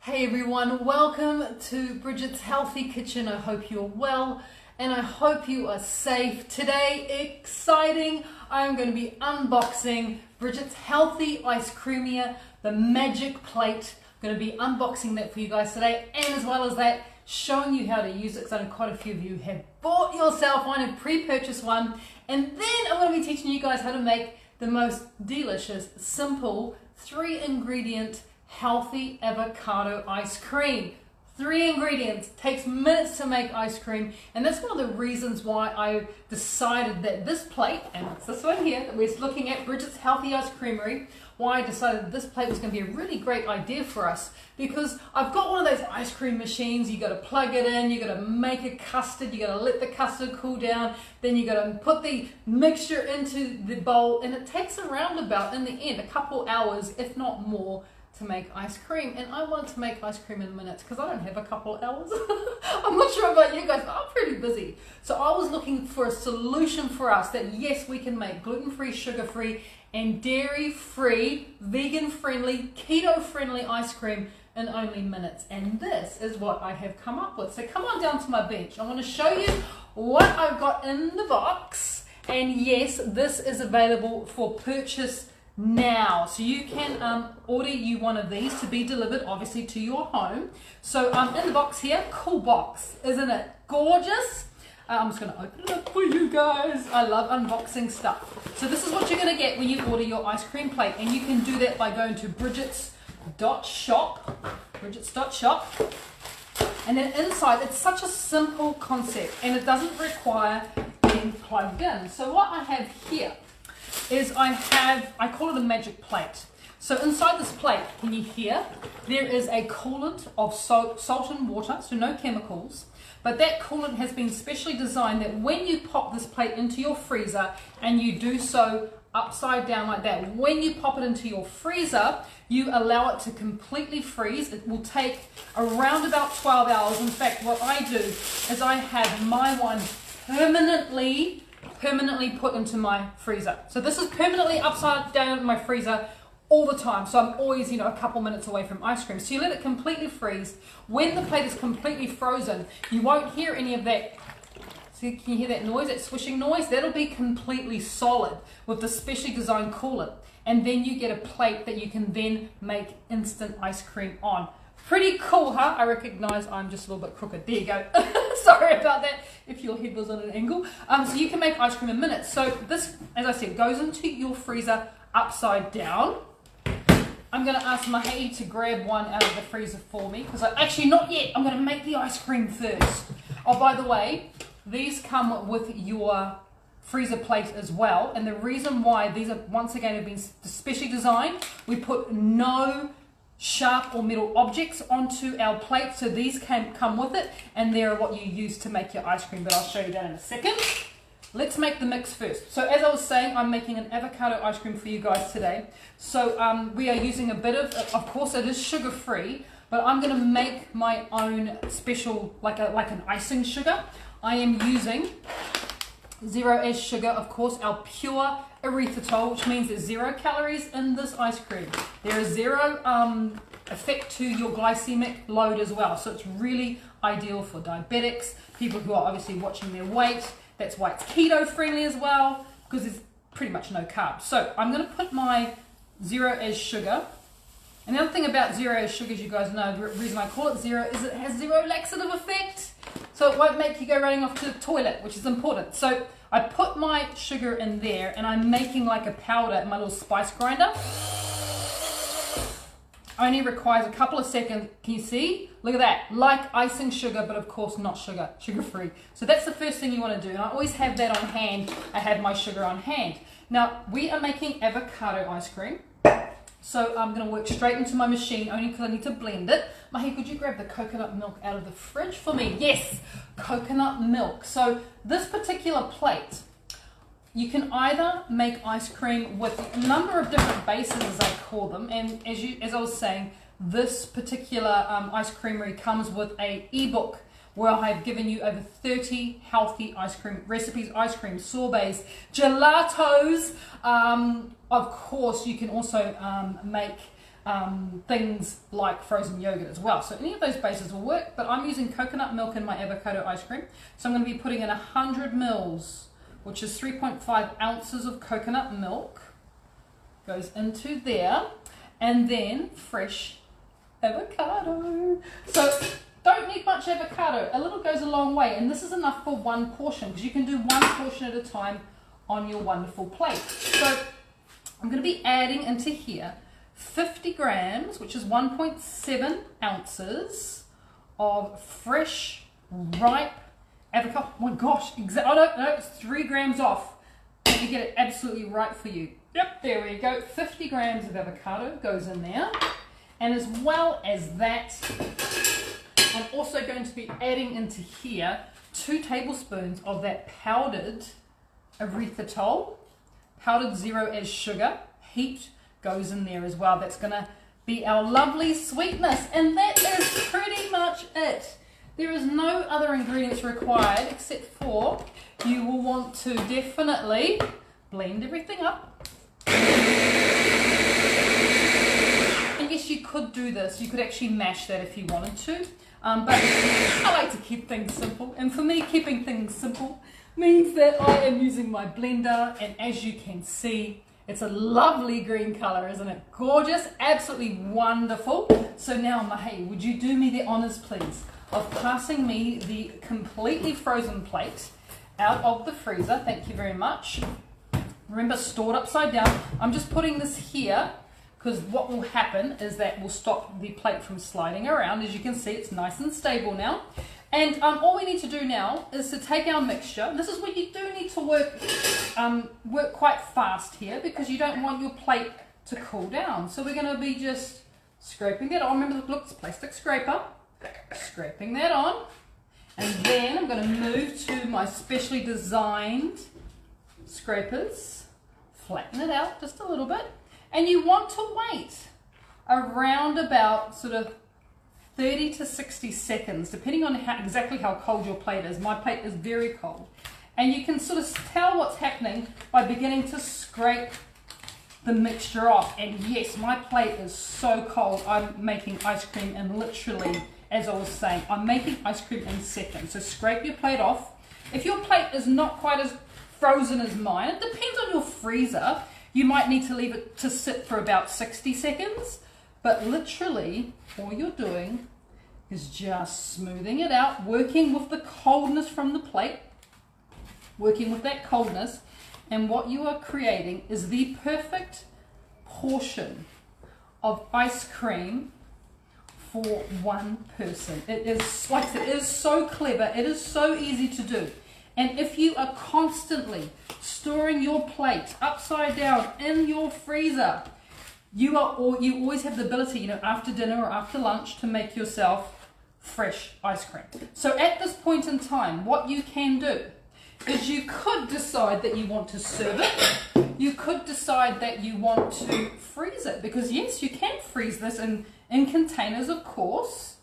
Hey everyone, welcome to Bridget's Healthy Kitchen. I hope you're well and I hope you are safe. Today, exciting, I'm going to be unboxing Bridget's Healthy Ice Creamier, the magic plate. I'm going to be unboxing that for you guys today, and as well as that, showing you how to use it, because I know quite a few of you have bought yourself one and pre-purchased one. And then I'm going to be teaching you guys how to make the most delicious, simple, 3-ingredient healthy avocado ice cream. 3 ingredients, takes minutes to make ice cream, and that's one of the reasons why I decided that this plate, and it's this one here that we're looking at, Bridget's Healthy Ice Creamery, why I decided this plate was going to be a really great idea for us, because I've got one of those ice cream machines. You got to plug it in, you got to make a custard, you got to let the custard cool down, then you got to put the mixture into the bowl, and it takes around about, in the end, a couple hours, if not more, to make ice cream. And I want to make ice cream in minutes because I don't have a couple hours. I'm not sure about you guys, but I'm pretty busy. So I was looking for a solution for us that, yes, we can make gluten-free, sugar-free, and dairy-free, vegan-friendly, keto-friendly ice cream in only minutes. And this is what I have come up with. So come on down to my bench. I want to show you what I've got in the box. And yes, this is available for purchase now, so you can order you one of these to be delivered obviously to your home. So in the box here, cool box, isn't it gorgeous? I'm just going to open it up for you guys. I love unboxing stuff. So this is what you're going to get when you order your ice cream plate, and you can do that by going to Bridget's.shop, and then inside it's such a simple concept and it doesn't require being plugged in. So what I have here is I call it a magic plate. So inside this plate, can you hear? There is a coolant of salt and water, so no chemicals. But that coolant has been specially designed that when you pop this plate into your freezer, and you do so upside down like that, when you pop it into your freezer, you allow it to completely freeze. It will take around about 12 hours. In fact, what I do is I have my one permanently put into my freezer. So this is permanently upside down in my freezer all the time. So I'm always, a couple minutes away from ice cream. So you let it completely freeze. When the plate is completely frozen, you won't hear any of that. So can you hear that noise, that swishing noise? That'll be completely solid with the specially designed coolant. And then you get a plate that you can then make instant ice cream on. Pretty cool, huh? I recognize I'm just a little bit crooked. There you go. Sorry about that if your head was on an angle. So you can make ice cream in minutes. So this, as I said, goes into your freezer upside down. I'm going to ask Mahi to grab one out of the freezer for me, because actually not yet. I'm going to make the ice cream first. Oh, by the way, these come with your freezer plate as well. And the reason why these are, once again, have been specially designed, we put no sharp or metal objects onto our plate, so these can come with it, and they're what you use to make your ice cream, but I'll show you that in a second. Let's make the mix first. So as I was saying, I'm making an avocado ice cream for you guys today. So we are using a bit of course it is sugar-free, but I'm going to make my own special, like an icing sugar. I am using 0 sugar, of course, our pure erythritol, which means there's 0 calories in this ice cream. There is 0 effect to your glycemic load as well. So it's really ideal for diabetics, people who are obviously watching their weight. That's why it's keto friendly as well, because there's pretty much no carbs. So I'm going to put my 0 sugar. And the other thing about 0 sugar, as you guys know, the reason I call it 0 is it has 0 laxative effect. So it won't make you go running off to the toilet, which is important. So I put my sugar in there, and I'm making like a powder in my little spice grinder. Only requires a couple of seconds. Can you see? Look at that. Like icing sugar, but of course not sugar, sugar-free. So that's the first thing you want to do. And I always have that on hand. I have my sugar on hand. Now, we are making avocado ice cream. So I'm going to work straight into my machine, only because I need to blend it. Mahi, could you grab the coconut milk out of the fridge for me? Yes, coconut milk. So this particular plate, you can either make ice cream with a number of different bases, as I call them. And as I was saying, this particular ice creamery comes with an ebook where I've given you over 30 healthy ice cream recipes, ice cream sorbets, gelatos. Of course, you can also make things like frozen yogurt as well. So any of those bases will work, but I'm using coconut milk in my avocado ice cream. So I'm going to be putting in 100 mils, which is 3.5 ounces of coconut milk, goes into there, and then fresh avocado. So don't need much avocado, a little goes a long way, and this is enough for one portion because you can do one portion at a time on your wonderful plate. So I'm going to be adding into here 50 grams, which is 1.7 ounces of fresh, ripe avocado. Oh my gosh, I don't know, it's 3 grams off. Let me get it absolutely right for you. Yep, there we go. 50 grams of avocado goes in there. And as well as that, I'm also going to be adding into here 2 tablespoons of that powdered erythritol, powdered 0 as sugar. Heat goes in there as well. That's going to be our lovely sweetness. And that is pretty much it. There is no other ingredients required except for you will want to definitely blend everything up. And yes, you could do this. You could actually mash that if you wanted to. But I like to keep things simple. And for me, keeping things simple means that I am using my blender. And as you can see, it's a lovely green color, isn't it? Gorgeous, absolutely wonderful. So now, Mahe, would you do me the honors, please, of passing me the completely frozen plate out of the freezer? Thank you very much. Remember, stored upside down. I'm just putting this here because what will happen is that will stop the plate from sliding around. As you can see, it's nice and stable now. And all we need to do now is to take our mixture. This is where you do need to work quite fast here because you don't want your plate to cool down. So we're going to be just scraping that on. Remember, look, it's a plastic scraper. Scraping that on. And then I'm going to move to my specially designed scrapers. Flatten it out just a little bit. And you want to wait around about sort of 30 to 60 seconds, depending on exactly how cold your plate is. My plate is very cold. And you can sort of tell what's happening by beginning to scrape the mixture off. And yes, my plate is so cold. I'm making ice cream in literally, as I was saying, I'm making ice cream in seconds. So scrape your plate off. If your plate is not quite as frozen as mine, it depends on your freezer. You might need to leave it to sit for about 60 seconds. But literally, all you're doing is just smoothing it out, working with the coldness from the plate, working with that coldness, and what you are creating is the perfect portion of ice cream for one person. It is, like I said, it is so clever, it is so easy to do. And if you are constantly storing your plate upside down in your freezer, you always have the ability, after dinner or after lunch to make yourself fresh ice cream. So at this point in time, what you can do is you could decide that you want to serve it. You could decide that you want to freeze it, because yes, you can freeze this in containers, of course.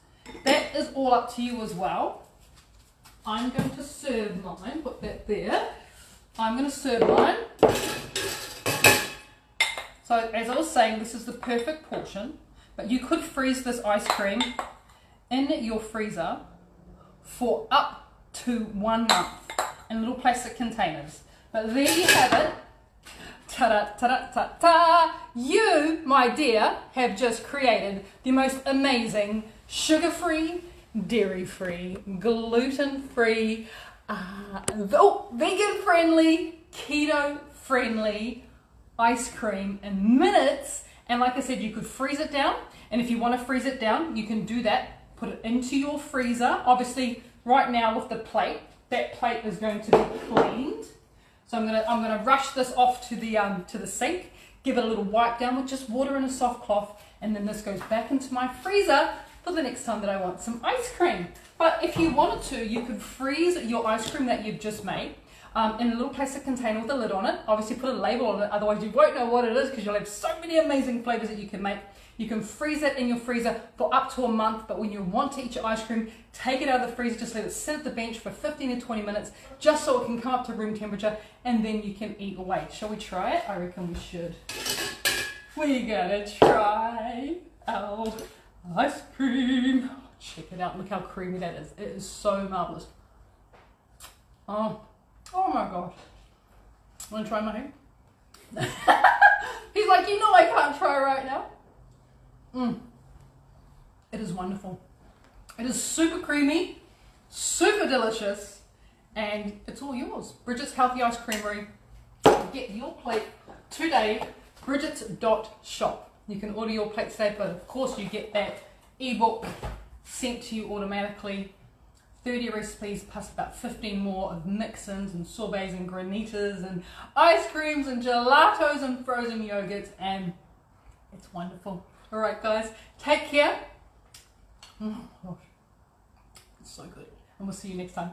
That is all up to you as well. I'm going to serve mine, put that there. I'm going to serve mine. So as I was saying, this is the perfect portion, but you could freeze this ice cream in your freezer for up to 1 month in little plastic containers. But there you have it. Ta-da, ta-da, ta-ta! You, my dear, have just created the most amazing sugar-free, dairy-free, gluten-free, vegan-friendly, keto-friendly ice cream in minutes. And like I said, you could freeze it down, and if you want to freeze it down, you can do that. Put it into your freezer. Obviously, right now with the plate, that plate is going to be cleaned. So I'm gonna rush this off to the sink, give it a little wipe down with just water and a soft cloth, and then this goes back into my freezer for the next time that I want some ice cream. But if you wanted to, you could freeze your ice cream that you've just made in a little plastic container with a lid on it. Obviously put a label on it, otherwise you won't know what it is, because you'll have so many amazing flavors that you can make. You can freeze it in your freezer for up to a month, but when you want to eat your ice cream, take it out of the freezer, just let it sit at the bench for 15 to 20 minutes, just so it can come up to room temperature, and then you can eat away. Shall we try it? I reckon we should. We're gonna try. our ice cream. Check it out. Look how creamy that is. It is so marvelous. Oh my gosh. Want to try my hand? He's like, you know I can't try right now. It is wonderful. It is super creamy, super delicious, and it's all yours. Bridget's Healthy Ice Creamery. Get your plate today, bridget.shop. You can order your plate today, but of course you get that ebook sent to you automatically. 30 recipes plus about 15 more of mix-ins and sorbets and granitas and ice creams and gelatos and frozen yogurts, and it's wonderful. All right, guys, take care. Oh, gosh. It's so good, and we'll see you next time.